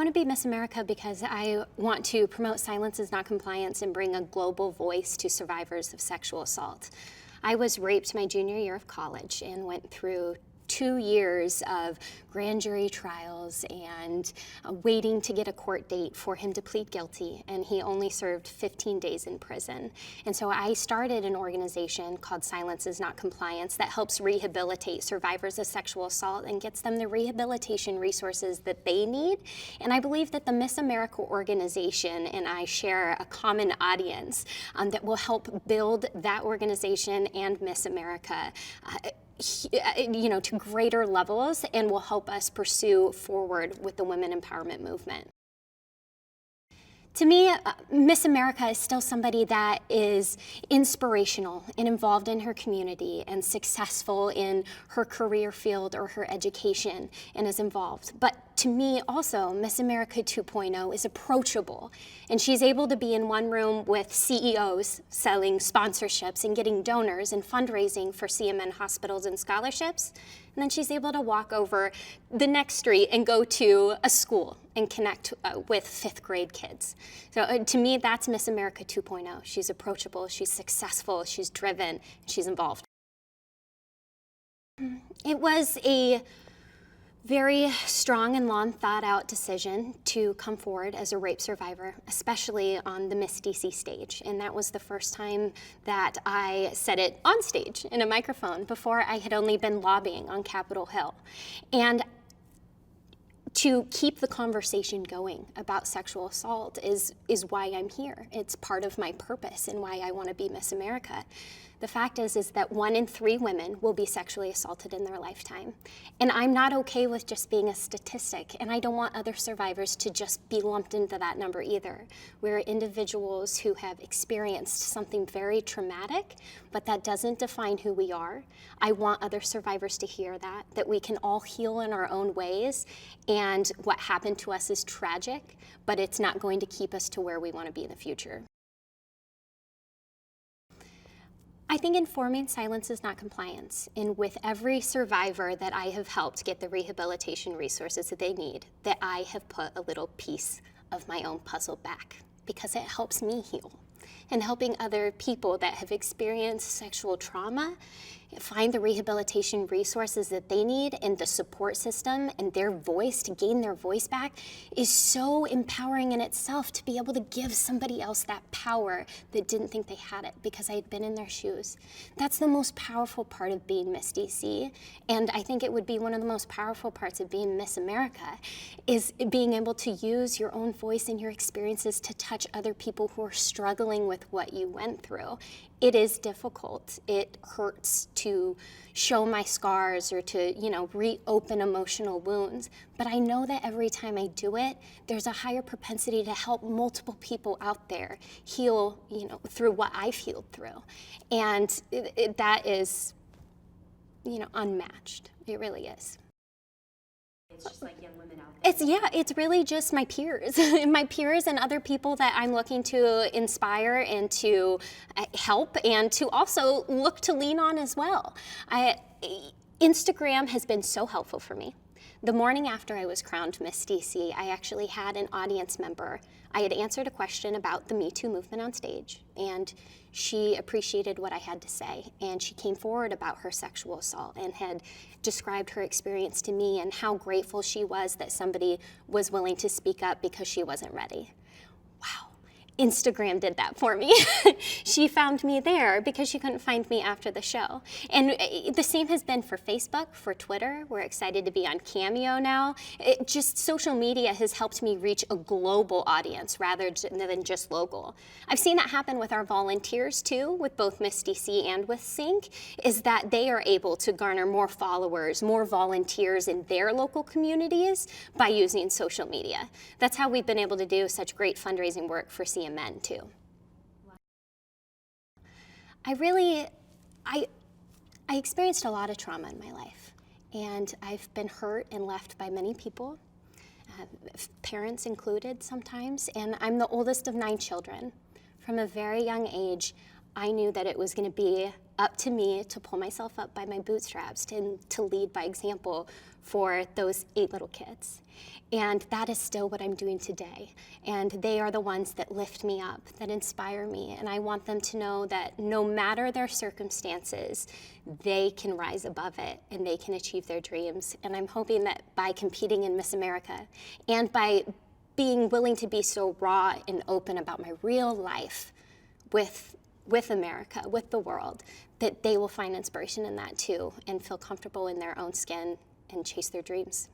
want to be Miss America because I want to promote silence is not compliance and bring a global voice to survivors of sexual assault. I was raped my junior year of college and went through 2 years of grand jury trials and waiting to get a court date for him to plead guilty, and he only served 15 days in prison. And so I started an organization called Silence is Not Compliance that helps rehabilitate survivors of sexual assault and gets them the rehabilitation resources that they need. And I believe that the Miss America organization and I share a common audience that will help build that organization and Miss America to greater levels and will help us pursue forward with the women empowerment movement. To me, Miss America is still somebody that is inspirational and involved in her community and successful in her career field or her education and is involved. But to me also, Miss America 2.0 is approachable, and she's able to be in one room with CEOs selling sponsorships and getting donors and fundraising for CMN hospitals and scholarships. And then she's able to walk over the next street and go to a school and connect with 5th grade kids. So to me, that's Miss America 2.0. She's approachable, she's successful, she's driven, she's involved. It was a very strong and long thought out decision to come forward as a rape survivor, especially on the Miss DC stage. And that was the first time that I said it on stage in a microphone. Before, I had only been lobbying on Capitol Hill. And to keep the conversation going about sexual assault is why I'm here. It's part of my purpose and why I want to be Miss America. The fact is that 1 in 3 women will be sexually assaulted in their lifetime. And I'm not okay with just being a statistic, and I don't want other survivors to just be lumped into that number either. We're individuals who have experienced something very traumatic, but that doesn't define who we are. I want other survivors to hear that we can all heal in our own ways, and what happened to us is tragic, but it's not going to keep us to where we want to be in the future. I think informing silence is not compliance, and with every survivor that I have helped get the rehabilitation resources that they need, that I have put a little piece of my own puzzle back, because it helps me heal. And helping other people that have experienced sexual trauma find the rehabilitation resources that they need and the support system and their voice, to gain their voice back, is so empowering in itself, to be able to give somebody else that power that didn't think they had it because I had been in their shoes. That's the most powerful part of being Miss DC, and I think it would be one of the most powerful parts of being Miss America, is being able to use your own voice and your experiences to touch other people who are struggling with what you went through. It is difficult. It hurts to show my scars or to, reopen emotional wounds. But I know that every time I do it, there's a higher propensity to help multiple people out there heal, through what I've healed through. And that is, unmatched. It really is. It's just like young women out there. It's really just my peers, my peers and other people that I'm looking to inspire and to help and to also look to lean on as well. Instagram has been so helpful for me. The morning after I was crowned Miss DC, I actually had an audience member. I had answered a question about the Me Too movement on stage, and she appreciated what I had to say, and she came forward about her sexual assault and had described her experience to me and how grateful she was that somebody was willing to speak up because she wasn't ready. Wow. Instagram did that for me. She found me there because she couldn't find me after the show. And the same has been for Facebook, for Twitter. We're excited to be on Cameo now. Social media has helped me reach a global audience rather than just local. I've seen that happen with our volunteers too, with both Miss DC and with Sync, is that they are able to garner more followers, more volunteers in their local communities by using social media. That's how we've been able to do such great fundraising work for CMN too. I experienced a lot of trauma in my life, and I've been hurt and left by many people, parents included sometimes, and I'm the oldest of 9 children. From a very young age, I knew that it was going to be up to me to pull myself up by my bootstraps and to lead by example for those 8 little kids. And that is still what I'm doing today. And they are the ones that lift me up, that inspire me. And I want them to know that no matter their circumstances, they can rise above it and they can achieve their dreams. And I'm hoping that by competing in Miss America and by being willing to be so raw and open about my real life with America, with the world, that they will find inspiration in that too and feel comfortable in their own skin and chase their dreams.